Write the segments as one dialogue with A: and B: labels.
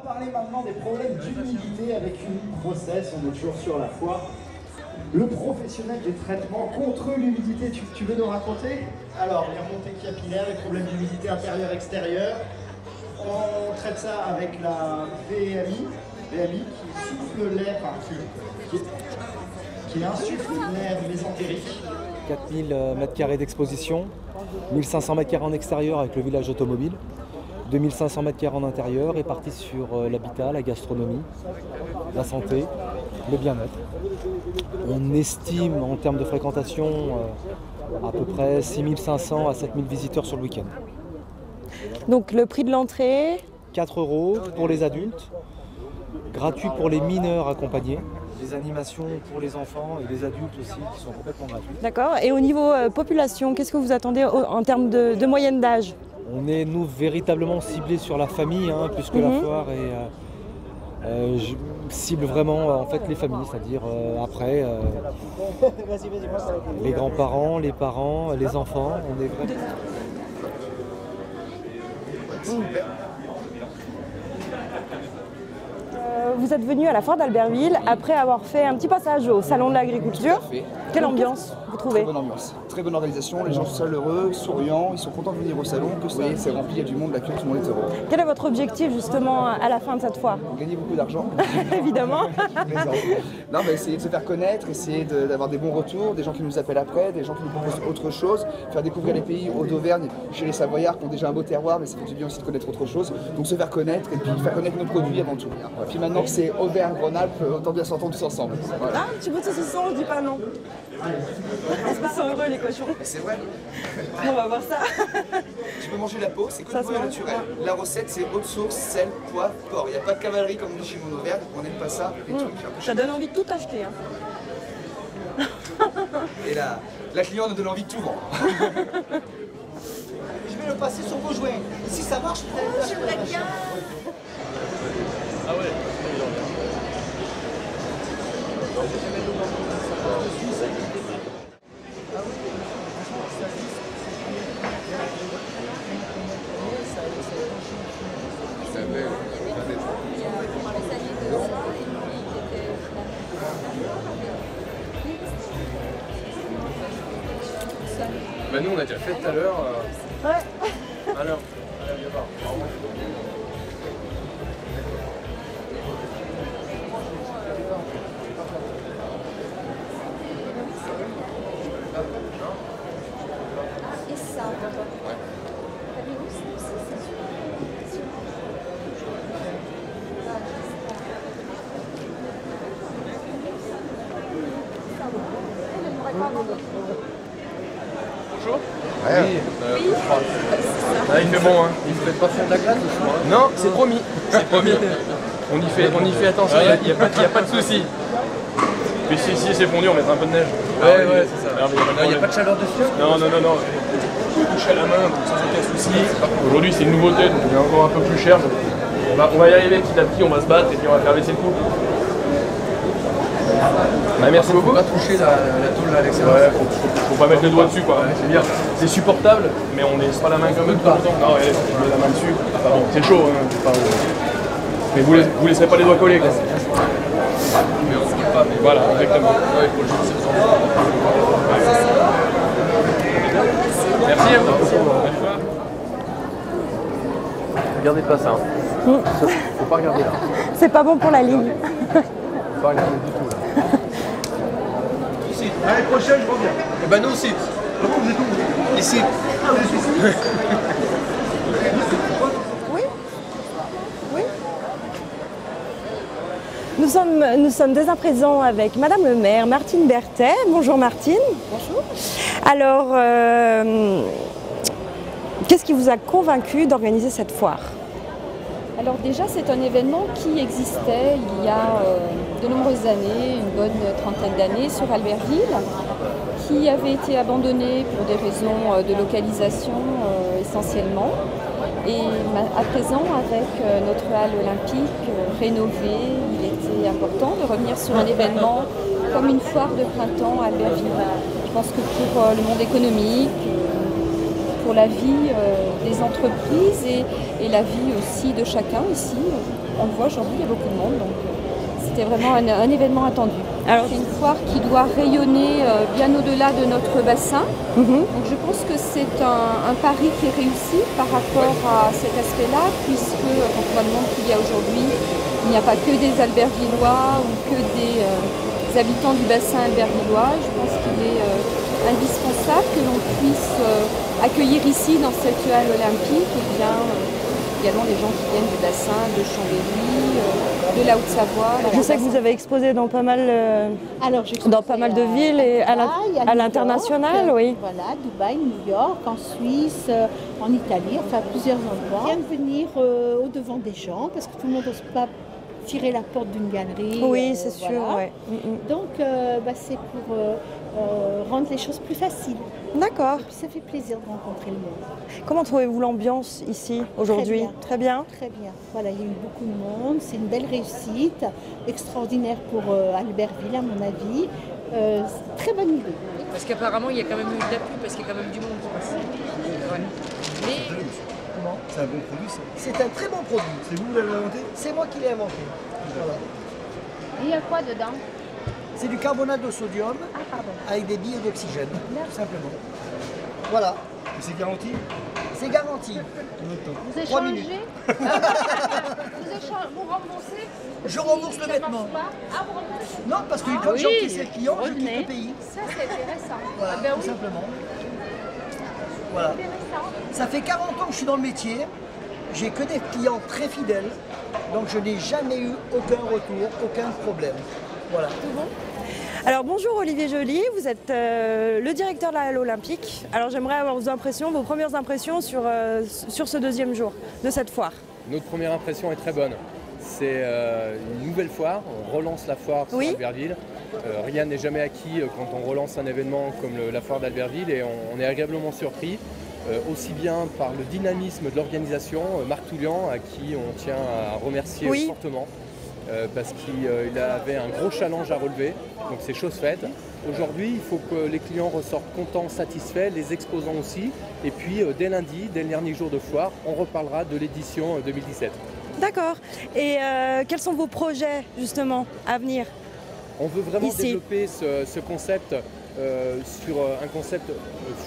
A: parler maintenant des problèmes d'humidité avec une grossesse. On est toujours sur la foire. Le professionnel du traitement contre l'humidité, tu veux nous raconter? Alors, les remontées capillaires, les problèmes d'humidité intérieure-extérieure. On traite ça avec la VMI qui souffle l'air, qui insuffle l'air mésentérique.
B: 4000 m² d'exposition, 1500 m² en extérieur avec le village automobile, 2500 m² en intérieur répartis sur l'habitat, la gastronomie, la santé, le bien-être. On estime en termes de fréquentation à peu près 6500 à 7000 visiteurs sur le week-end.
C: Donc le prix de l'entrée?
B: 4 € pour les adultes, gratuit pour les mineurs accompagnés. Des animations pour les enfants et les adultes aussi qui sont complètement gratuites.
C: D'accord. Et au niveau population, qu'est-ce que vous attendez en termes de moyenne d'âge?
B: On est, nous, véritablement ciblés sur la famille, puisque la foire cible vraiment en fait, les familles, c'est-à-dire après les grands-parents, les parents, les enfants. On est vraiment...
C: Vous êtes venu à la foire d'Albertville après avoir fait un petit passage au salon de l'agriculture. Quelle ambiance vous trouvez?
D: Très bonne ambiance, très bonne organisation, les gens sont chaleureux, souriants, ils sont contents de venir au salon, que ça, c'est rempli, il y a du monde, la queue, tout le monde est heureux.
C: Quel est votre objectif justement à la fin de cette foire?
D: Gagner beaucoup d'argent.
C: Évidemment.
D: Non, mais essayer de se faire connaître, essayer d'avoir des bons retours, des gens qui nous appellent après, des gens qui nous proposent autre chose, faire découvrir les pays d'Auvergne chez les Savoyards qui ont déjà un beau terroir, mais ça fait du bien aussi de connaître autre chose. Donc se faire connaître et puis faire connaître nos produits avant tout. Et puis maintenant que c'est Auvergne-Rhône-Alpes, autant bien s'entendre tous ensemble. Voilà.
C: Ah, un petit bout de saucisson, je dis pas non. Est-ce qu'ils sont heureux les cochons?
D: C'est vrai.
C: On va voir ça.
D: Tu peux manger la peau, c'est complètement naturel. La recette, c'est eau de source, sel, poivre, porc. Il n'y a pas de cavalerie comme on dit chez nous en Auvergne, on n'aime pas ça.
C: Ça donne envie de tout acheter.
D: Et la cliente nous donne envie de tout vendre.
A: Je vais le passer sur vos jouets. Si ça marche,
C: J'aimerais bien.
E: Ah ouais. Bah nous on a déjà fait tout à l'heure.
C: Ouais.
E: Alors, viens voir.
F: Et ça.
E: Bonjour. Oui. Ah, il fait bon, hein.
G: Vous faites pas fondre la glace ce soir?
E: Non, c'est promis. C'est promis. On y fait attention, il n'y a pas de souci. Puis si c'est fondu, on mettra un peu de neige. Ouais, c'est ça.
G: Il n'y a pas de chaleur dessus?
E: Non. Touche à la main, donc sans aucun souci. Aujourd'hui, c'est une nouveauté, donc il est encore un peu plus cher. On va y arriver petit à petit, on va se battre et puis on va faire baisser le coût. Bah, merci beaucoup.
G: Faut pas toucher la tôle à l'extérieur.
E: Ouais, faut pas mettre le doigt dessus, quoi. C'est bien. C'est supportable, mais on laisse pas la main comme tout le temps. Non, ouais, je mets la main dessus. Enfin bon, c'est chaud, hein. Mais vous laisserez pas les doigts collés, quoi. Voilà, exactement. Ouais, il faut le jeter aux enfants. Merci à vous. Bonne fois.
G: Regardez pas ça. Faut pas regarder là.
C: C'est pas bon pour la ligne.
G: Faut pas regarder du tout là.
A: Ici. L'année prochaine, je reviens.
G: Et ben nous aussi.
A: Comment vous êtes où?
G: Ici.
A: Ah, vous êtes ici?
C: Oui. Oui. Nous sommes dès à présent avec Madame le maire, Martine Berthet. Bonjour Martine.
F: Bonjour.
C: Alors, qu'est-ce qui vous a convaincu d'organiser cette foire?
F: Alors déjà, c'est un événement qui existait il y a de nombreuses années, une bonne trentaine d'années, sur Albertville, qui avait été abandonné pour des raisons de localisation essentiellement. Et à présent, avec notre halle olympique rénovée, il était important de revenir sur un événement comme une foire de printemps à Albertville. Je pense que pour le monde économique, pour la vie des entreprises et la vie aussi de chacun ici. On le voit aujourd'hui, il y a beaucoup de monde, donc c'était vraiment un événement attendu. Alors, c'est une foire qui doit rayonner bien au-delà de notre bassin. Donc je pense que c'est un pari qui est réussi par rapport à cet aspect-là, puisque quand on voit le monde qu'il y a aujourd'hui, il n'y a pas que des Albertvillois ou que des habitants du bassin albertvillois. Je pense qu'il est indispensable que l'on puisse accueillir ici, dans cette halle olympique, également des gens qui viennent du bassin, de Chambéry, de la Haute-Savoie.
C: Je sais que vous avez exposé dans pas mal, de villes et à l'international, oui.
H: Voilà, Dubaï, New York, en Suisse, en Italie, enfin plusieurs endroits. Bien de venir au-devant des gens, parce que tout le monde n'ose pas tirer la porte d'une galerie.
C: Oui, c'est sûr.
H: Voilà.
C: Ouais.
H: Donc, c'est pour rendre les choses plus faciles.
C: D'accord.
H: Et puis ça fait plaisir de rencontrer le monde.
C: Comment trouvez-vous l'ambiance ici aujourd'hui? Très bien.
H: Très bien. Voilà, il y a eu beaucoup de monde. C'est une belle réussite, extraordinaire pour Albertville, à mon avis. Très bonne idée.
I: Parce qu'apparemment, il y a quand même eu de la pub, parce qu'il y a quand même du monde qui passe. Ouais. Mais...
J: Comment? C'est un bon produit, ça.
K: C'est un très bon produit.
J: C'est vous qui l'avez inventé?
K: C'est moi qui l'ai inventé. Voilà.
F: Et il y a quoi dedans?
K: C'est du carbonate de sodium avec des billes d'oxygène, tout simplement. Voilà.
J: Et c'est garanti?
K: C'est garanti.
F: Vous
K: 3
F: échangez
K: minutes.
F: Vous remboursez?
K: Je rembourse le vêtement.
F: Ah, vous remboursez?
K: Non, parce qu'une fois que j'ai encaissé le client, je quitte le pays.
F: Ça, c'est intéressant.
K: Voilà, tout simplement. Voilà. Ça fait 40 ans que je suis dans le métier. J'ai que des clients très fidèles. Donc je n'ai jamais eu aucun retour, aucun problème. Voilà.
C: Tout bon. Alors bonjour Olivier Joly, vous êtes le directeur de la Halle Olympique. Alors j'aimerais avoir vos premières impressions sur ce deuxième jour de cette foire.
G: Notre première impression est très bonne. C'est une nouvelle foire, on relance la foire sur Albertville. Rien n'est jamais acquis quand on relance un événement comme la foire d'Albertville et on est agréablement surpris. Aussi bien par le dynamisme de l'organisation, Marc Toulian, à qui on tient à remercier fortement. Parce qu'il avait un gros challenge à relever, donc c'est chose faite. Aujourd'hui, il faut que les clients ressortent contents, satisfaits, les exposants aussi. Et puis dès lundi, dès le dernier jour de foire, on reparlera de l'édition 2017.
C: D'accord. Et quels sont vos projets justement à venir?
G: On veut vraiment développer ce concept sur un concept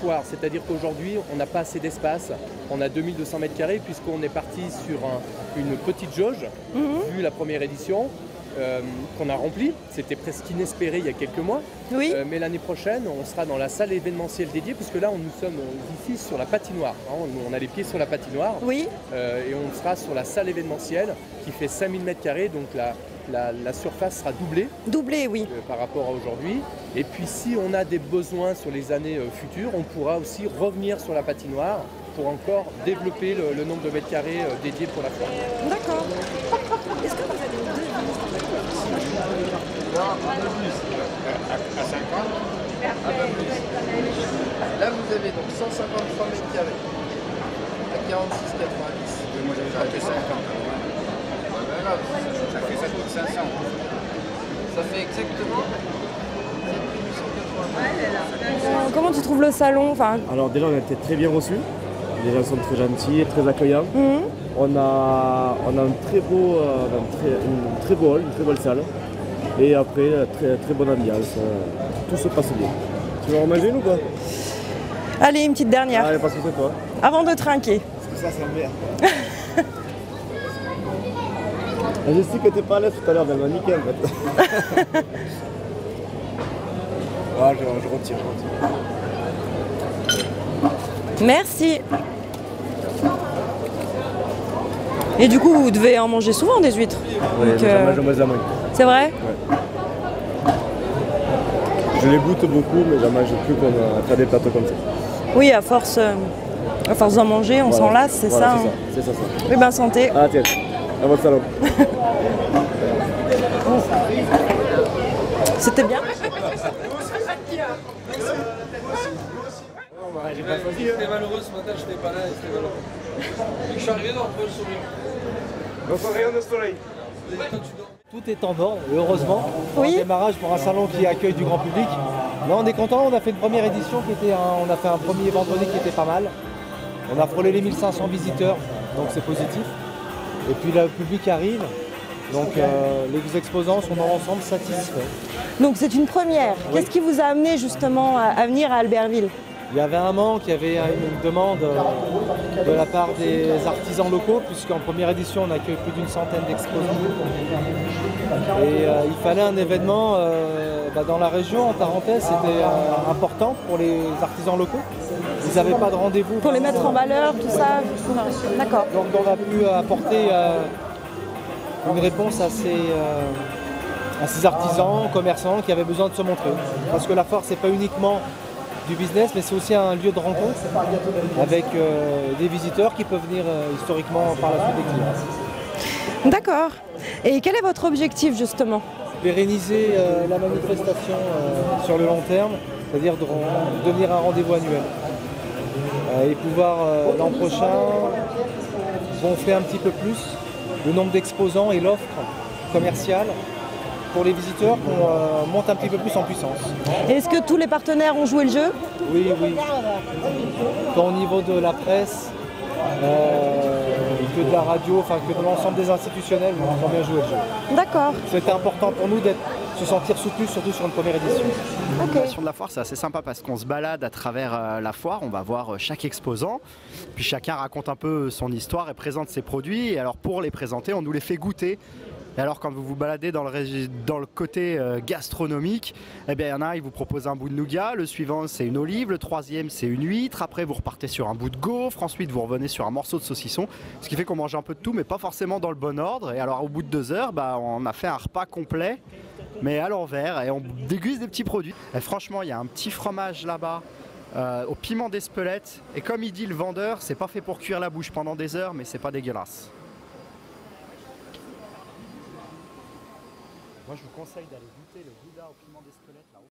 G: foire, c'est-à-dire qu'aujourd'hui on n'a pas assez d'espace, on a 2200 m² puisqu'on est parti sur une petite jauge, vu la première édition, qu'on a remplie, c'était presque inespéré il y a quelques mois, mais l'année prochaine on sera dans la salle événementielle dédiée, puisque là nous sommes ici sur la patinoire, on a les pieds sur la patinoire, et on sera sur la salle événementielle qui fait 5000 m², donc la surface sera doublée.
C: Doublée, oui.
G: Par rapport à aujourd'hui. Et puis si on a des besoins sur les années futures, on pourra aussi revenir sur la patinoire pour encore développer le nombre de mètres carrés dédiés pour la foire.
C: D'accord. Est-ce que vous avez deux bus
L: à 50, un peu plus. Là vous avez donc 153 mètres carrés à 46,90. Moi j'avais raté 50. Ça fait, ça coûte 500. Ça fait exactement 1880.
C: Comment tu trouves le salon?
B: Alors déjà on a été très bien reçus. Les gens sont très gentils, très accueillants. On a un très beau, une très belle salle. Et après, très bonne ambiance. Tout se passe bien. Tu veux en manger une ou pas?
C: Allez, une petite dernière.
B: Allez, passe-toi toi.
C: Avant de trinquer.
J: Parce que ça, c'est un merde.
B: Je sais que t'es pas à l'aise tout à l'heure, mais elle m'a niqué en fait. Je retire.
C: Merci. Et du coup, vous devez en manger souvent des huîtres.
B: Oui, j'en mange.
C: C'est vrai?
B: Ouais. Je les goûte beaucoup, mais j'en mange plus comme à faire des plateaux comme ça.
C: Oui, à force d'en manger, on s'en lasse, c'est ça.
B: C'est ça.
C: Eh ben, santé.
B: Ah tiens, à votre salon.
C: C'était bien?
G: J'étais malheureux ce matin, j'étais pas là, c'était malheureux. Je suis arrivé dans le sourire.
J: Donc on rayon de soleil.
B: Tout est en ordre, heureusement. Pour un démarrage pour un salon qui accueille du grand public. Là on est content, on a fait une première édition on a fait un premier vendredi qui était pas mal. On a frôlé les 1500 visiteurs, donc c'est positif. Et puis le public arrive, donc les exposants sont dans l'ensemble satisfaits.
C: Donc c'est une première. Qu'est-ce qui vous a amené justement à venir à Albertville?
B: Il y avait un manque, il y avait une demande de la part des artisans locaux, puisqu'en première édition on accueille plus d'une centaine d'exposants. Et il fallait un événement dans la région, en Tarentaise, c'était important pour les artisans locaux. Ils n'avaient pas de rendez-vous.
C: Pour les mettre en valeur, tout ça. D'accord.
B: Donc on a pu apporter une réponse à ces artisans, commerçants qui avaient besoin de se montrer. Parce que la foire, c'est pas uniquement du business, mais c'est aussi un lieu de rencontre avec des visiteurs qui peuvent venir historiquement par la suite des clients.
C: D'accord. Et quel est votre objectif justement?
B: Pérenniser la manifestation sur le long terme, c'est-à-dire de devenir un rendez-vous annuel. Et pouvoir l'an prochain gonfler un petit peu plus le nombre d'exposants et l'offre commerciale pour les visiteurs qu'on monte un petit peu plus en puissance.
C: Est-ce que tous les partenaires ont joué le jeu?
B: Oui, oui. Tant au niveau de la presse, que de la radio, enfin que de l'ensemble des institutionnels, ils ont bien joué le jeu.
C: D'accord.
B: C'était important pour nous de se sentir soutenus, surtout sur une première édition.
A: L'animation de la foire, c'est assez sympa parce qu'on se balade à travers la foire, on va voir chaque exposant, puis chacun raconte un peu son histoire et présente ses produits. Et alors pour les présenter, on nous les fait goûter. Et alors quand vous vous baladez dans le côté gastronomique, eh bien il y en a un, il vous propose un bout de nougat, le suivant c'est une olive, le troisième c'est une huître, après vous repartez sur un bout de gaufre, ensuite vous revenez sur un morceau de saucisson, ce qui fait qu'on mange un peu de tout mais pas forcément dans le bon ordre. Et alors au bout de 2 heures, on a fait un repas complet mais à l'envers et on déguste des petits produits. Et franchement il y a un petit fromage là-bas au piment d'Espelette et comme il dit le vendeur, c'est pas fait pour cuire la bouche pendant des heures mais c'est pas dégueulasse. Moi je vous conseille d'aller goûter le gouda au piment d'Espelette là-haut.